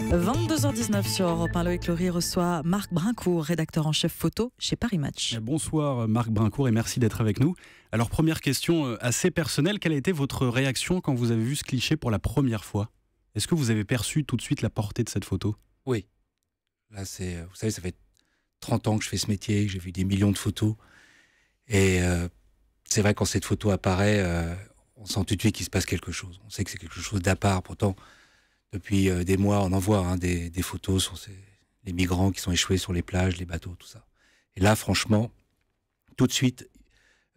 22h19 sur Europe 1, Loïc Laurie reçoit Marc Brincourt, rédacteur en chef photo chez Paris Match. Bonsoir Marc Brincourt et merci d'être avec nous. Alors première question assez personnelle, quelle a été votre réaction quand vous avez vu ce cliché pour la première fois? Est-ce que vous avez perçu tout de suite la portée de cette photo? Oui. Là, vous savez, ça fait 30 ans que je fais ce métier, que j'ai vu des millions de photos. Et c'est vrai, quand cette photo apparaît, on sent tout de suite qu'il se passe quelque chose. On sait que c'est quelque chose d'à part. Pourtant, depuis des mois, on en voit des photos sur les migrants qui sont échoués sur les plages, les bateaux, tout ça. Et là, franchement, tout de suite,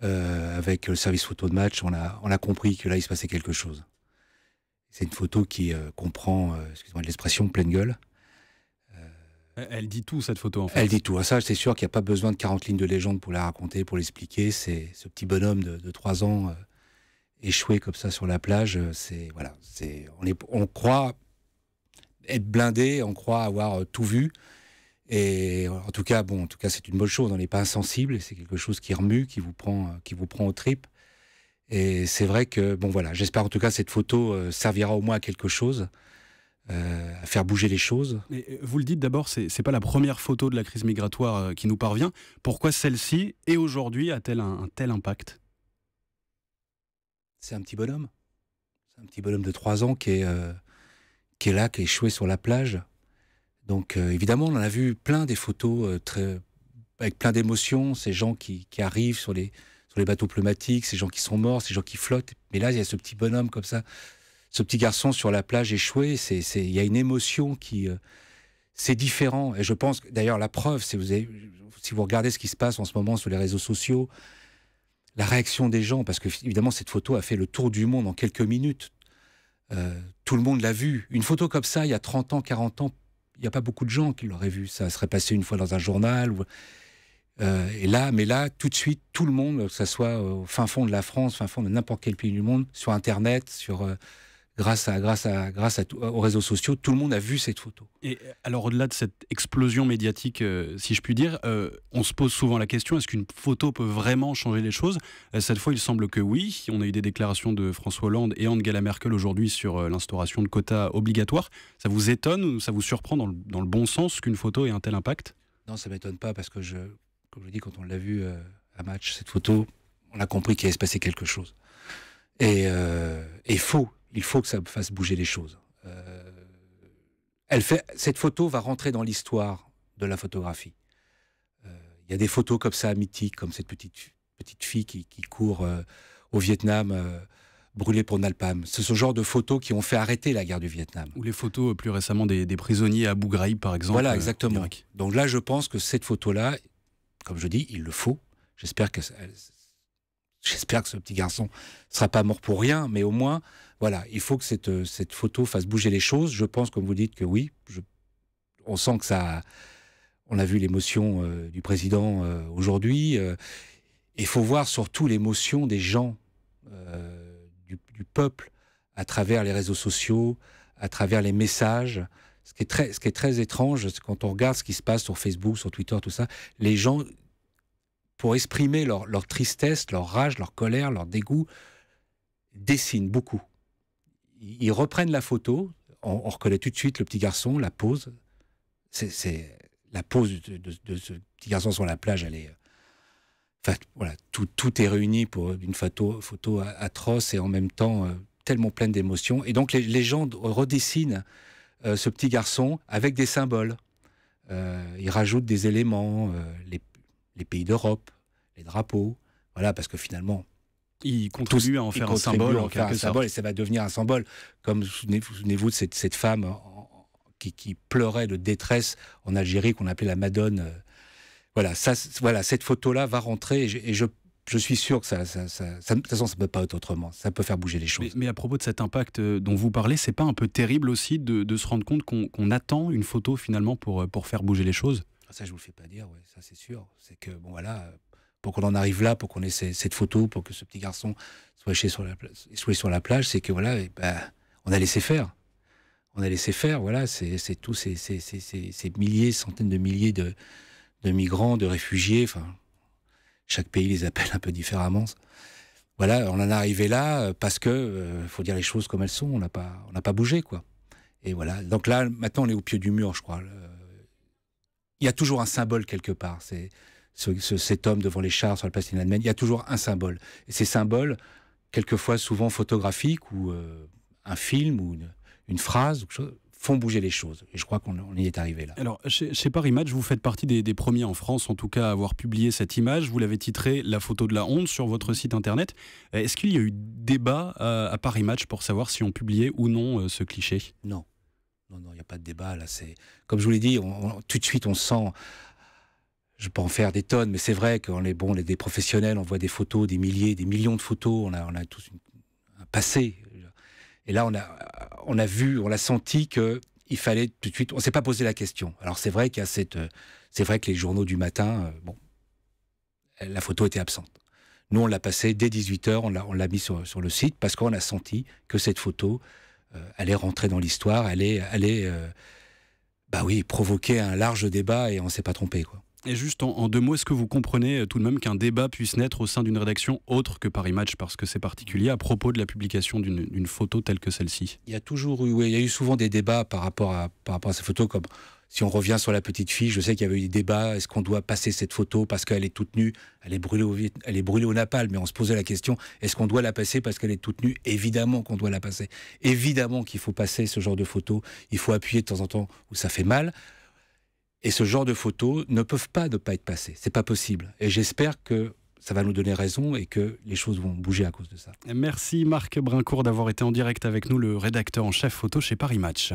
avec le service photo de Match, on a compris que là, il se passait quelque chose. C'est une photo qui comprend, excusez-moi de l'expression, pleine gueule. Elle dit tout, cette photo, en fait. Elle dit tout. Ça, c'est sûr qu'il n'y a pas besoin de 40 lignes de légende pour la raconter, pour l'expliquer. C'est ce petit bonhomme de 3 ans échoué comme ça sur la plage. On croit être blindé, on croit avoir tout vu. Et en tout cas, c'est une bonne chose. On n'est pas insensible. C'est quelque chose qui remue, qui vous prend aux tripes. Et c'est vrai que, j'espère en tout cas cette photo servira au moins à quelque chose. À faire bouger les choses. Mais vous le dites d'abord, c'est pas la première photo de la crise migratoire qui nous parvient. Pourquoi celle-ci, et aujourd'hui, a-t-elle un tel impact? C'est un petit bonhomme. C'est un petit bonhomme de 3 ans qui est là, qui est échoué sur la plage. Donc évidemment, on en a vu plein des photos avec plein d'émotions. Ces gens qui arrivent sur les bateaux pneumatiques, ces gens qui sont morts, ces gens qui flottent. Mais là, il y a ce petit bonhomme comme ça. Ce petit garçon sur la plage échoué, il y a une émotion c'est différent. Et je pense, d'ailleurs, la preuve, si vous regardez ce qui se passe en ce moment sur les réseaux sociaux, la réaction des gens, parce que évidemment, cette photo a fait le tour du monde en quelques minutes. Tout le monde l'a vu. Une photo comme ça, il y a 30 ans, 40 ans, il n'y a pas beaucoup de gens qui l'auraient vu. Ça serait passé une fois dans un journal. Mais là, tout de suite, tout le monde, que ce soit au fin fond de la France, fin fond de n'importe quel pays du monde, sur Internet, grâce aux réseaux sociaux, tout le monde a vu cette photo. Et alors, au-delà de cette explosion médiatique, si je puis dire, on se pose souvent la question, est-ce qu'une photo peut vraiment changer les choses? Cette fois, il semble que oui. On a eu des déclarations de François Hollande et Angela Merkel aujourd'hui sur l'instauration de quotas obligatoires. Ça vous étonne ou ça vous surprend dans le bon sens qu'une photo ait un tel impact? Non, ça ne m'étonne pas parce que, comme je dis, quand on l'a vu à Match, cette photo, on a compris qu'il allait se passer quelque chose. Et il faut que ça fasse bouger les choses. Cette photo va rentrer dans l'histoire de la photographie. Il y a des photos comme ça, mythiques, comme cette petite fille qui court au Vietnam, brûlée pour napalm. C'est ce genre de photos qui ont fait arrêter la guerre du Vietnam. Ou les photos plus récemment des prisonniers à Abu Ghraib, par exemple. Voilà, exactement. Donc là, je pense que cette photo-là, comme je dis, il le faut. J'espère que ce petit garçon ne sera pas mort pour rien, mais au moins, voilà, il faut que cette photo fasse bouger les choses. Je pense, comme vous dites, que oui, on sent que ça... On a vu l'émotion du président aujourd'hui. Il faut voir surtout l'émotion des gens, du peuple, à travers les réseaux sociaux, à travers les messages. Ce qui est très étrange, c'est quand on regarde ce qui se passe sur Facebook, sur Twitter, tout ça, les gens... pour exprimer leur tristesse, leur rage, leur colère, leur dégoût, dessinent beaucoup. Ils reprennent la photo, on reconnaît tout de suite le petit garçon, la pose. C'est la pose de ce petit garçon sur la plage, elle est... Enfin, voilà, tout est réuni pour une photo atroce et en même temps tellement pleine d'émotions. Et donc les gens redessinent ce petit garçon avec des symboles. Ils rajoutent des éléments, les pays d'Europe, les drapeaux, voilà, parce que finalement... Il contribue à en faire un symbole, en quelque sorte. Et ça va devenir un symbole. Comme souvenez-vous de cette femme qui pleurait de détresse en Algérie, qu'on appelait la Madone. Voilà, cette photo-là va rentrer, et je suis sûr que de toute façon, ça ne peut pas être autrement. Ça peut faire bouger les choses. Mais à propos de cet impact dont vous parlez, c'est pas un peu terrible aussi de se rendre compte qu'on attend une photo, finalement, pour faire bouger les choses? Ça, je vous le fais pas dire, ouais, ça c'est sûr. C'est que, pour qu'on en arrive là, pour qu'on ait cette photo, pour que ce petit garçon soit sur la plage, c'est que, on a laissé faire. On a laissé faire, voilà, c'est tous ces milliers, centaines de milliers de migrants, de réfugiés, enfin, chaque pays les appelle un peu différemment. Voilà, on en est arrivé là parce que, faut dire les choses comme elles sont, on n'a pas bougé, quoi. Et voilà. Donc là, maintenant, on est au pied du mur, je crois. Il y a toujours un symbole quelque part. C'est cet homme devant les chars sur la place Tiananmen. Il y a toujours un symbole. Et ces symboles, quelquefois, souvent photographiques, ou un film, ou une phrase, font bouger les choses. Et je crois qu'on y est arrivé là. Alors, chez Paris Match, vous faites partie des premiers en France, en tout cas, à avoir publié cette image. Vous l'avez titrée La photo de la honte sur votre site internet. Est-ce qu'il y a eu débat à Paris Match pour savoir si on publiait ou non ce cliché? Non. Non, il n'y a pas de débat. Là, comme je vous l'ai dit, tout de suite, on sent... Je peux en faire des tonnes, mais c'est vrai qu'on est des professionnels, on voit des photos, des milliers, des millions de photos, on a tous un passé. Et là, on a vu, on a senti qu'il fallait tout de suite... On ne s'est pas posé la question. Alors c'est vrai qu'il y a c'est vrai que les journaux du matin, la photo était absente. Nous, on l'a passée dès 18h, on l'a mis sur le site, parce qu'on a senti que cette photo allait rentrer dans l'histoire, allait provoquer un large débat, et on ne s'est pas trompé, quoi. Et juste en 2 mots, est-ce que vous comprenez tout de même qu'un débat puisse naître au sein d'une rédaction autre que Paris Match, parce que c'est particulier, à propos de la publication d'une photo telle que celle-ci? Il y a toujours eu, il y a eu souvent des débats par rapport à ces photos, comme si on revient sur la petite fille, je sais qu'il y avait eu des débats, est-ce qu'on doit passer cette photo parce qu'elle est toute nue, elle est brûlée au napalm, mais on se posait la question, est-ce qu'on doit la passer parce qu'elle est toute nue? Évidemment qu'on doit la passer. Évidemment qu'il faut passer ce genre de photos, il faut appuyer de temps en temps où ça fait mal. Et ce genre de photos ne peuvent pas ne pas être passées. C'est pas possible. Et j'espère que ça va nous donner raison et que les choses vont bouger à cause de ça. Merci Marc Brincourt d'avoir été en direct avec nous, le rédacteur en chef photo chez Paris Match.